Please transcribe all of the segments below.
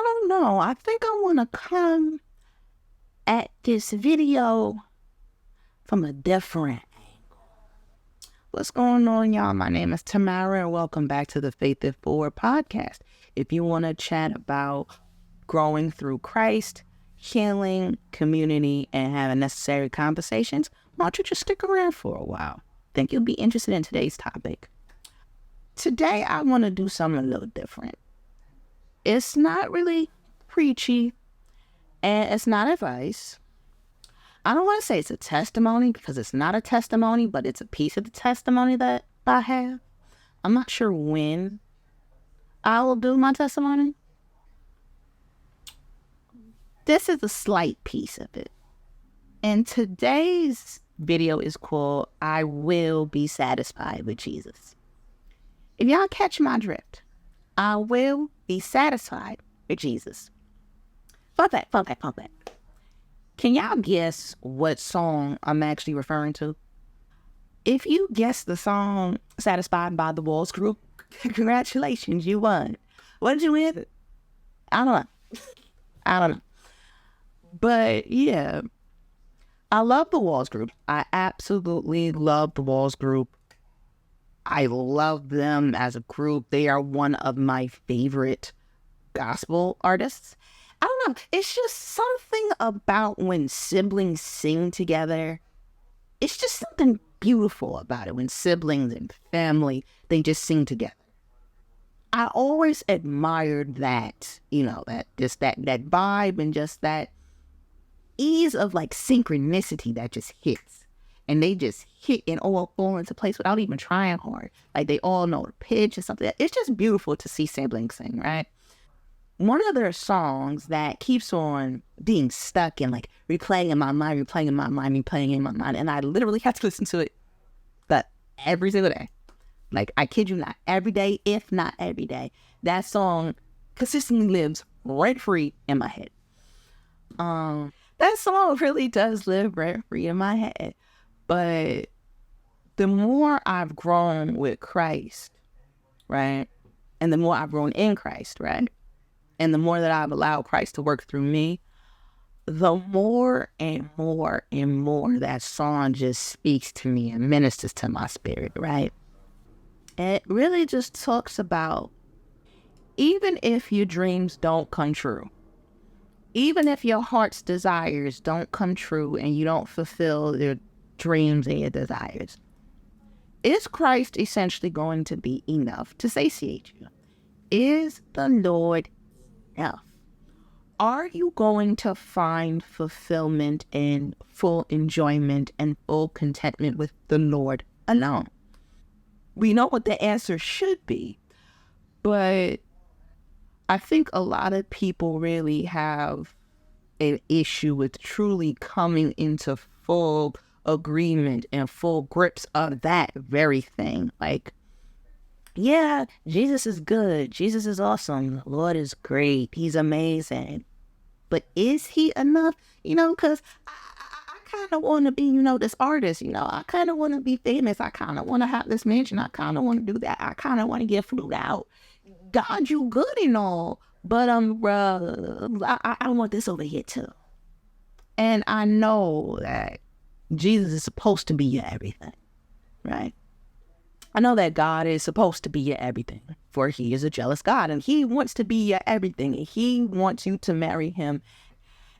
don't know. I think I want to come at this video from a different angle. What's going on, y'all? My name is Tamara, and welcome back to the Faith It Forward podcast. If you want to chat about growing through Christ, healing, community, and having necessary conversations, why don't you just stick around for a while? Think you'll be interested in today's topic. Today, I want to do something a little different. It's not really preachy, and it's not advice. I don't want to say it's a testimony because it's not a testimony, but it's a piece of the testimony that I have. I'm not sure when I will do my testimony. This is a slight piece of it. And today's video is called, I Will Be Satisfied with Jesus. If y'all catch my drift, I will be satisfied with Jesus. Fun fact. Can y'all guess what song I'm actually referring to? If you guess the song Satisfied by the Walls Group, congratulations, you won. What did you win? I don't know. But yeah, I love the Walls Group. I absolutely love the Walls Group. I love them as a group. They are one of my favorite gospel artists. I don't know. It's just something about when siblings sing together. It's just something beautiful about it when siblings and family, they just sing together. I always admired that, that vibe and just that ease of like synchronicity that just hits. And they just hit and all fall into place without even trying hard. Like they all know the pitch and something. It's just beautiful to see siblings sing, right? One of their songs that keeps on being stuck and like replaying in my mind. And I literally have to listen to it every single day. Like, I kid you not, every day, if not every day. That song consistently lives rent-free in my head. That song really does live rent-free in my head. But the more I've grown with Christ, right? And the more I've grown in Christ, right? And the more that I've allowed Christ to work through me, the more and more and more that song just speaks to me and ministers to my spirit, right? And it really just talks about, even if your dreams don't come true, even if your heart's desires don't come true and you don't fulfill your dreams and your desires, is Christ essentially going to be enough to satiate you? Is the Lord enough? Are you going to find fulfillment and full enjoyment and full contentment with the Lord alone? We know what the answer should be, but I think a lot of people really have an issue with truly coming into full agreement and full grips of that very thing. Like, yeah, Jesus is good. Jesus is awesome. The Lord is great. He's amazing. But is he enough? Because I kind of want to be, this artist. I kind of want to be famous. I kind of want to have this mansion. I kind of want to do that. I kind of want to get flued out. God, you good and all. But I want this over here too. And I know that Jesus is supposed to be your everything, right? I know that God is supposed to be your everything, for he is a jealous God, and he wants to be your everything, and he wants you to marry him,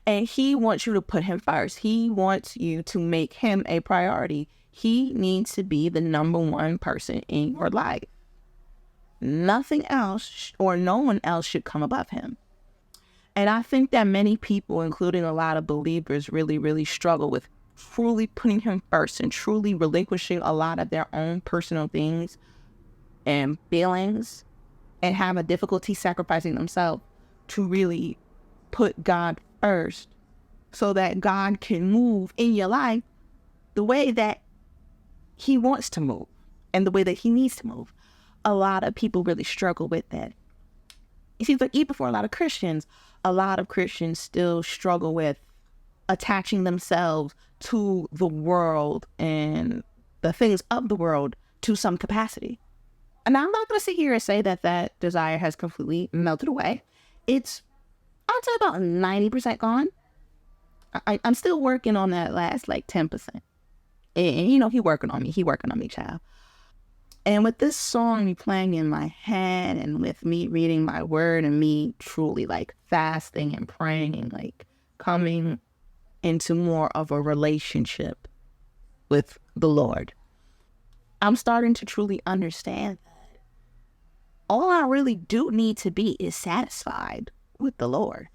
and he wants you to put him first. He wants you to make him a priority. He needs to be the number one person in your life. Nothing else or no one else should come above him. And I think that many people, including a lot of believers, really, really struggle with truly putting him first and truly relinquishing a lot of their own personal things and feelings, and have a difficulty sacrificing themselves to really put God first so that God can move in your life the way that he wants to move and the way that he needs to move. A lot of people really struggle with that. It seems like even for a lot of Christians still struggle with attaching themselves to the world and the things of the world to some capacity. And I'm not going to sit here and say that that desire has completely melted away. It's I'd say about 90% gone. I'm still working on that last like 10%. And you know, he working on me. He working on me, child. And with this song playing in my head and with me reading my word and me truly like fasting and praying and like coming into more of a relationship with the Lord, I'm starting to truly understand that all I really do need to be is satisfied with the Lord.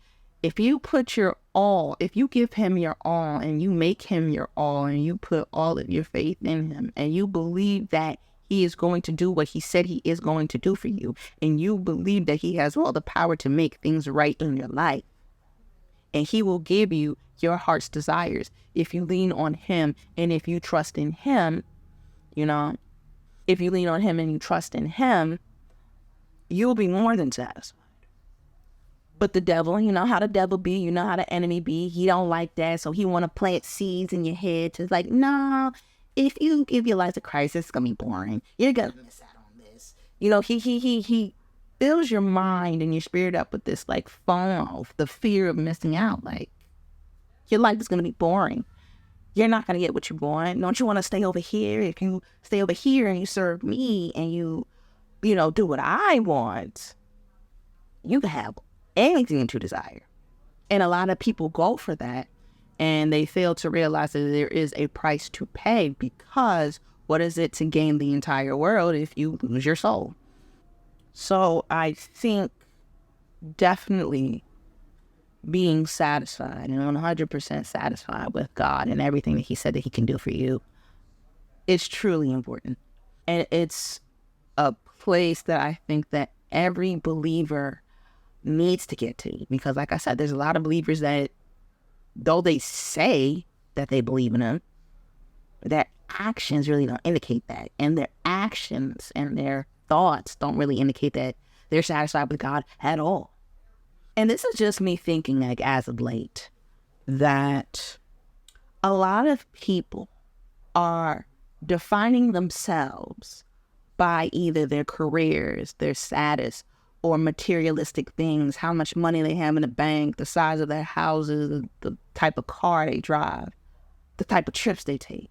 If you put your all, if you give him your all and you make him your all and you put all of your faith in him and you believe that he is going to do what he said he is going to do for you, and you believe that he has all the power to make things right in your life, and he will give you your heart's desires if you lean on him and if you trust in him, you know, if you lean on him and you trust in him, you'll be more than satisfied. But the devil, you know how the devil be, you know how the enemy be. He don't like that, so he want to plant seeds in your head to like, no, if you give your life to Christ, it's gonna be boring. You're gonna miss out on this. You know, he fills your mind and your spirit up with this like FOMO, the fear of missing out. Like your life is gonna be boring. You're not gonna get what you want. Don't you want to stay over here? If you stay over here and you serve me and you know, do what I want, you can have anything that you desire. And a lot of people go for that and they fail to realize that there is a price to pay, because what is it to gain the entire world if you lose your soul? So I think definitely being satisfied and 100% satisfied with God and everything that he said that he can do for you is truly important. And it's a place that I think that every believer needs to get to, because like I said, there's a lot of believers that, though they say that they believe in him, their actions really don't indicate that, and their actions and their thoughts don't really indicate that they're satisfied with God at all. And this is just me thinking, like, as of late, that a lot of people are defining themselves by either their careers, their status, or materialistic things, how much money they have in the bank, the size of their houses, the type of car they drive, the type of trips they take.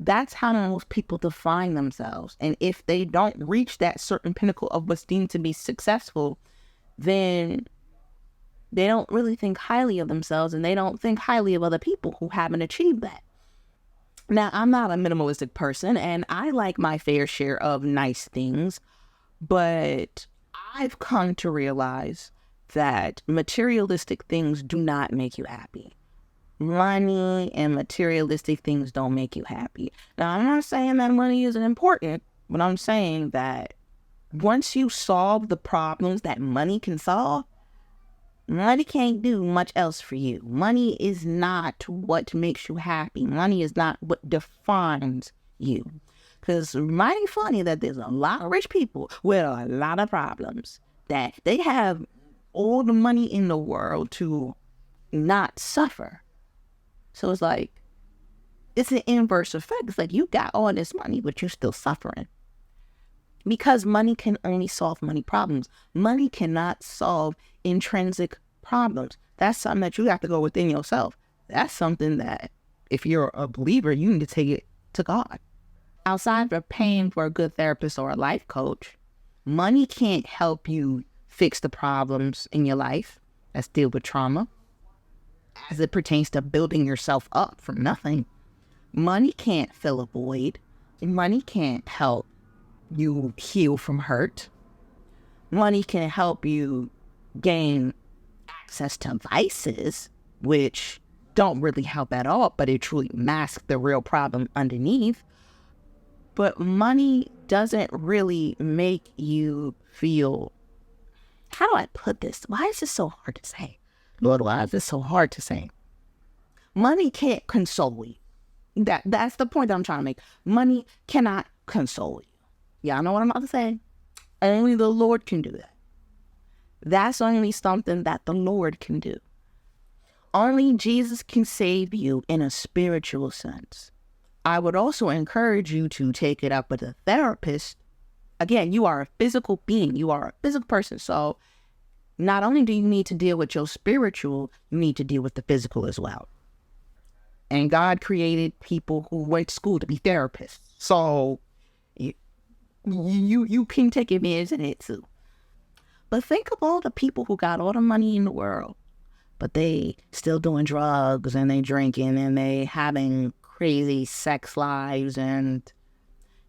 That's how most people define themselves. And if they don't reach that certain pinnacle of what's deemed to be successful, then they don't really think highly of themselves, and they don't think highly of other people who haven't achieved that. Now, I'm not a minimalistic person, and I like my fair share of nice things, but I've come to realize that materialistic things do not make you happy. Money and materialistic things don't make you happy. Now, I'm not saying that money isn't important, but I'm saying that once you solve the problems that money can solve, money can't do much else for you. Money is not what makes you happy. Money is not what defines you. Because it's mighty funny that there's a lot of rich people with a lot of problems, that they have all the money in the world to not suffer. So it's like, it's an inverse effect. It's like you got all this money, but you're still suffering. Because money can only solve money problems. Money cannot solve intrinsic problems. That's something that you have to go within yourself. That's something that, if you're a believer, you need to take it to God. Outside of paying for a good therapist or a life coach, money can't help you fix the problems in your life that deal with trauma as it pertains to building yourself up from nothing. Money can't fill a void. Money can't help you heal from hurt. Money can help you gain access to vices, which don't really help at all, but it truly masks the real problem underneath. But money doesn't really make you feel, how do I put this? Why is this so hard to say? Lord, why is this so hard to say? Money can't console you. That's the point that I'm trying to make. Money cannot console you. Y'all know what I'm about to say? Only the Lord can do that. That's only something that the Lord can do. Only Jesus can save you in a spiritual sense. I would also encourage you to take it up with a therapist. Again, you are a physical being. You are a physical person. So not only do you need to deal with your spiritual, you need to deal with the physical as well. And God created people who went to school to be therapists. So you can take advantage of it too. But think of all the people who got all the money in the world, but they still doing drugs and they drinking and they having crazy sex lives and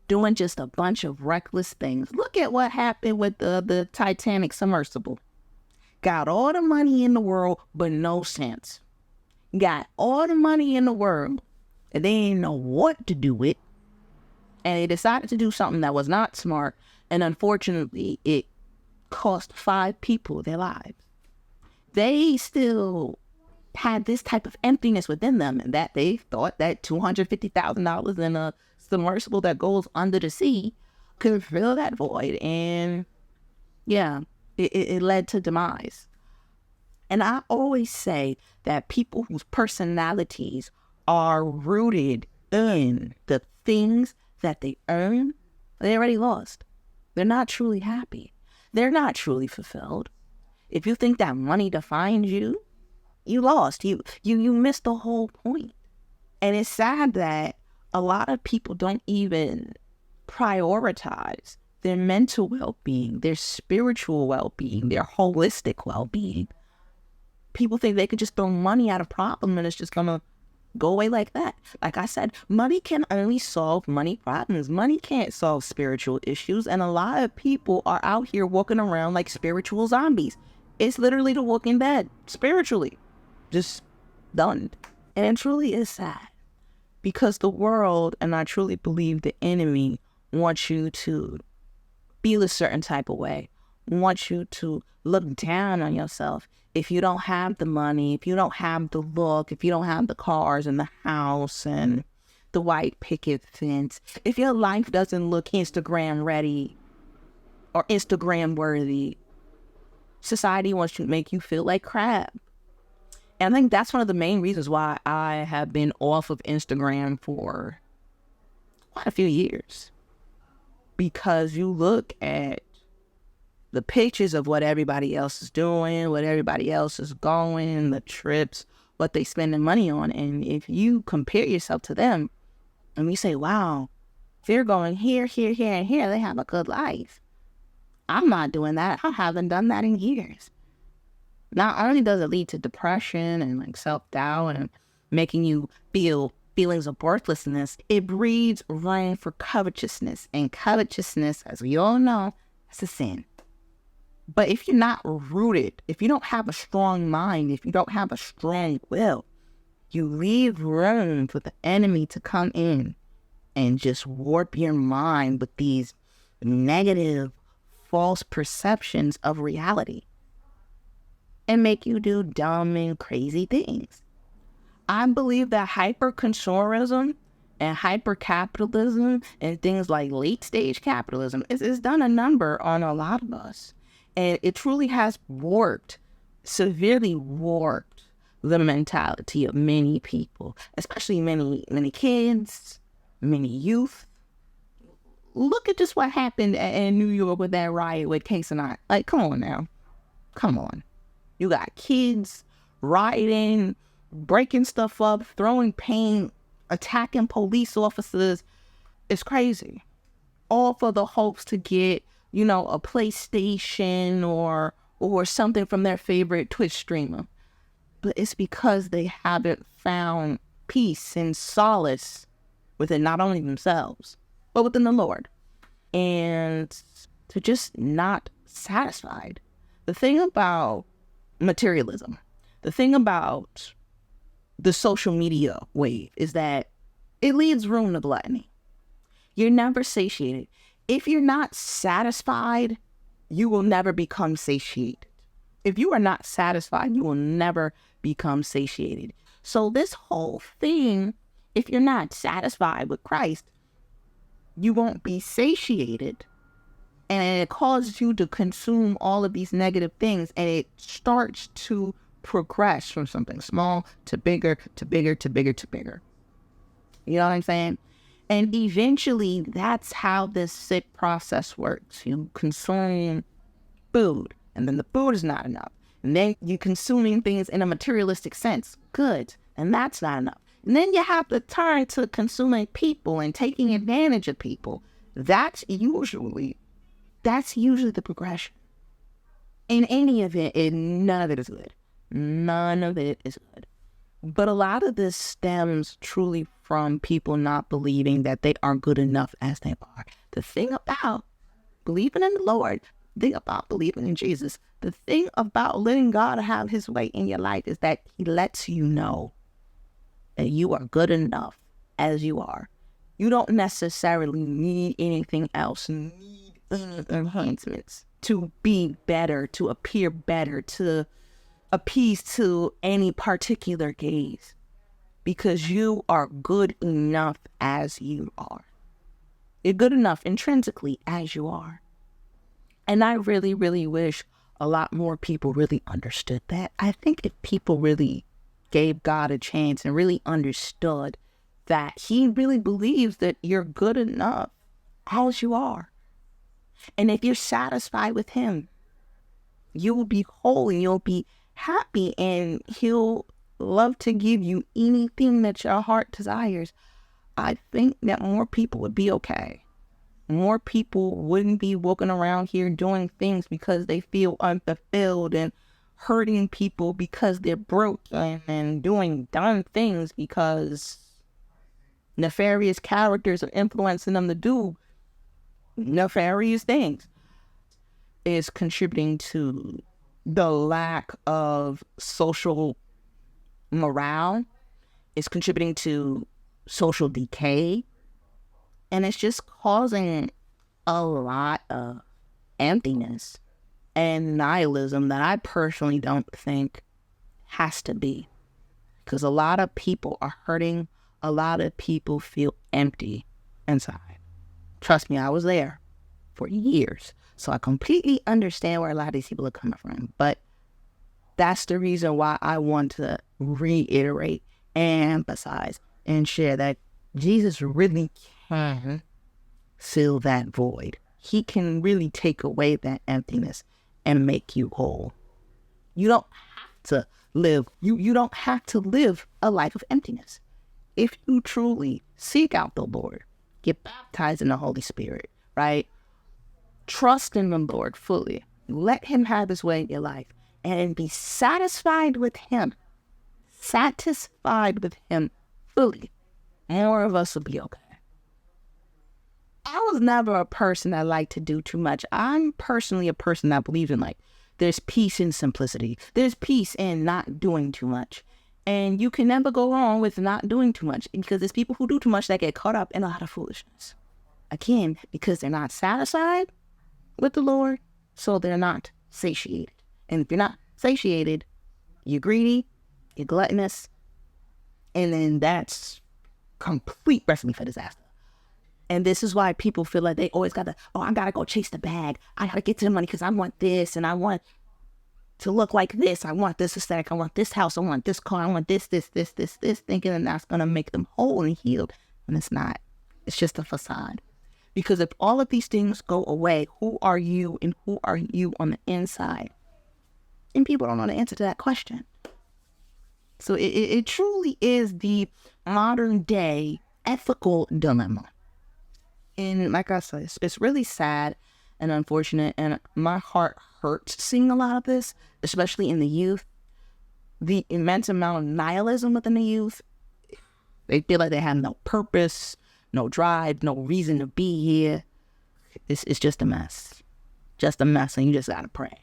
doing just a bunch of reckless things. Look at what happened with the Titanic submersible. Got all the money in the world, but no sense. Got all the money in the world, and they didn't know what to do with. And they decided to do something that was not smart. And unfortunately, it cost 5 people their lives. They still had this type of emptiness within them, and that they thought that $250,000 in a submersible that goes under the sea could fill that void. And yeah, it led to demise. And I always say that people whose personalities are rooted in the things that they earn, they already lost. They're not truly happy. They're not truly fulfilled. If you think that money defines you, you lost. You missed the whole point. And it's sad that a lot of people don't even prioritize their mental well-being, their spiritual well-being, their holistic well-being. People think they could just throw money at a problem and it's just gonna go away like that. Like I said, money can only solve money problems. Money can't solve spiritual issues. And a lot of people are out here walking around like spiritual zombies. It's literally The Walking Dead, spiritually. Just done. And it truly is sad. Because the world, and I truly believe the enemy, wants you to feel a certain type of way. Wants you to look down on yourself. If you don't have the money, if you don't have the look, if you don't have the cars and the house and the white picket fence, if your life doesn't look Instagram ready or Instagram worthy, society wants to make you feel like crap. And I think that's one of the main reasons why I have been off of Instagram for quite a few years. Because you look at the pictures of what everybody else is doing, what everybody else is going, the trips, what they spending money on. And if you compare yourself to them and you say, wow, they're going here, here, here, and here, they have a good life. I'm not doing that. I haven't done that in years. Not only does it lead to depression and like self-doubt and making you feel feelings of worthlessness, it breeds room for covetousness. And covetousness, as we all know, is a sin. But if you're not rooted, if you don't have a strong mind, if you don't have a strong will, you leave room for the enemy to come in and just warp your mind with these negative, false perceptions of reality and make you do dumb and crazy things. I believe that hyper-consumerism and hyper-capitalism and things like late-stage capitalism is done a number on a lot of us. And it truly has severely warped the mentality of many people, especially many kids, many youth. Look at just what happened in New York with that riot with Case and I. Like, come on now. Come on. You got kids rioting, breaking stuff up, throwing paint, attacking police officers. It's crazy. All for the hopes to get, a PlayStation or something from their favorite Twitch streamer. But it's because they haven't found peace and solace within not only themselves, but within the Lord. And they're just not satisfied. The thing about materialism, the thing about the social media wave is that it leaves room to gluttony. You're never satiated. If you're not satisfied, you will never become satiated. If you are not satisfied, you will never become satiated. So this whole thing, if you're not satisfied with Christ, you won't be satiated. And it causes you to consume all of these negative things. And it starts to progress from something small to bigger, to bigger, to bigger, to bigger. You know what I'm saying? And eventually, that's how this sick process works. You consume food, And then the food is not enough. And then you're consuming things in a materialistic sense. Good. And that's not enough. And then you have to turn to consuming people and taking advantage of people. That's usually the progression. In any event, none of it is good. None of it is good. But a lot of this stems truly from people not believing that they are good enough as they are. The thing about believing in the Lord, the thing about believing in Jesus, the thing about letting God have his way in your life is that he lets you know that you are good enough as you are. You don't necessarily need anything else, need any enhancements to be better, to appear better, to appease to any particular gaze, because you are good enough as you are. You're good enough intrinsically as you are. And I really, really wish a lot more people really understood that. I think if people really gave God a chance and really understood that he really believes that you're good enough as you are. And if you're satisfied with him, you will be whole and you'll be happy, and he'll love to give you anything that your heart desires. I think that more people would be okay. More people wouldn't be walking around here doing things because they feel unfulfilled and hurting people because they're broke and doing dumb things because nefarious characters are influencing them to do nefarious things. Is contributing to the lack of social morale. It's contributing to social decay. And it's just causing a lot of emptiness and nihilism that I personally don't think has to be. Because a lot of people are hurting. A lot of people feel empty inside. Trust me, I was there for years. So I completely understand where a lot of these people are coming from. But that's the reason why I want to reiterate and emphasize and share that Jesus really can fill that void. He can really take away that emptiness and make you whole. You don't have to live, you don't have to live a life of emptiness. If you truly seek out the Lord, get baptized in the Holy Spirit, right? Trust in the Lord fully. Let him have his way in your life and be satisfied with him. Satisfied with him fully. More of us will be okay. I was never a person that liked to do too much. I'm personally a person that believes in there's peace in simplicity. There's peace in not doing too much. And you can never go wrong with not doing too much, because there's people who do too much that get caught up in a lot of foolishness. Again, because they're not satisfied with the Lord, so they're not satiated. And if you're not satiated, you're greedy, you're gluttonous, and then that's complete recipe for disaster. And this is why people feel like they always I gotta go chase the bag. I gotta get to the money because I want this, and I want to look like this. I want this aesthetic. I want this house. I want this car. I want this, thinking that that's gonna make them whole and healed. And it's not. It's just a facade. Because if all of these things go away, who are you and who are you on the inside? And people don't know the answer to that question. So it truly is the modern day ethical dilemma. And like I said, it's really sad and unfortunate. And my heart hurts seeing a lot of this, especially in the youth. The immense amount of nihilism within the youth. They feel like they have no purpose, no drive, no reason to be here. It's just a mess. Just a mess, and you just gotta pray.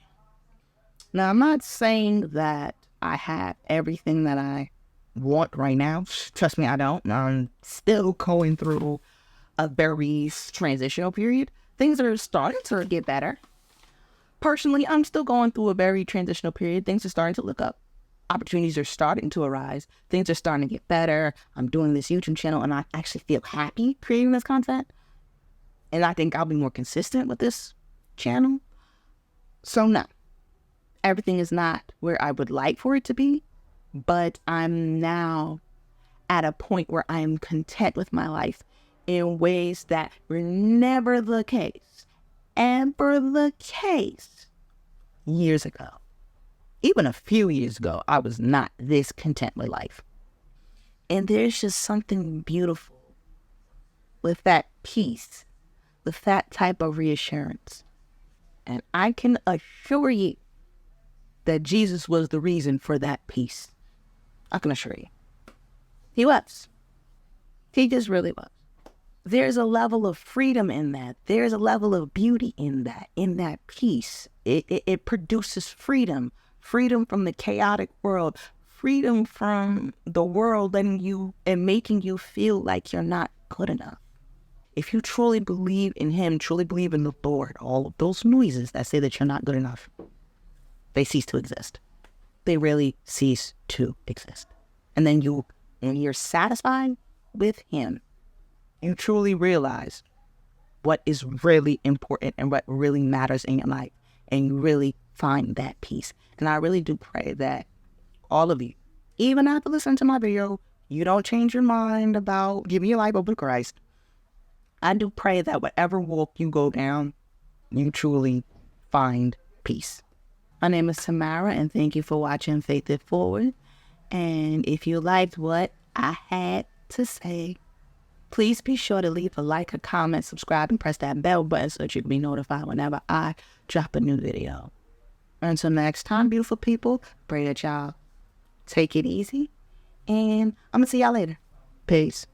Now, I'm not saying that I have everything that I want right now. Trust me, I don't. I'm still going through a very transitional period. Things are starting to get better. Personally, I'm still going through a very transitional period. Things are starting to look up. Opportunities are starting to arise. Things are starting to get better. I'm doing this YouTube channel, and I actually feel happy creating this content. And I think I'll be more consistent with this channel. So no, everything is not where I would like for it to be, but I'm now at a point where I am content with my life in ways that were never the case. Ever the case years ago, even a few years ago, I was not this content with life. And there's just something beautiful with that peace, with that type of reassurance. And I can assure you that Jesus was the reason for that peace. I can assure you. He was. He just really was. There's a level of freedom in that. There's a level of beauty in that peace. It produces freedom. Freedom from the chaotic world. Freedom from the world letting you and making you feel like you're not good enough. If you truly believe in Him, truly believe in the Lord, all of those noises that say that you're not good enough, they cease to exist. They really cease to exist. And then when you're satisfied with Him, you truly realize what is really important and what really matters in your life. And you really find that peace. And I really do pray that all of you, even after listening to my video, you don't change your mind about giving your life over to Christ. I do pray that whatever walk you go down, you truly find peace. My name is Tamara, and thank you for watching Faith It Forward. And if you liked what I had to say, please be sure to leave a like, a comment, subscribe, and press that bell button so that you can be notified whenever I drop a new video. Until next time, beautiful people, pray that y'all take it easy. And I'm going to see y'all later. Peace.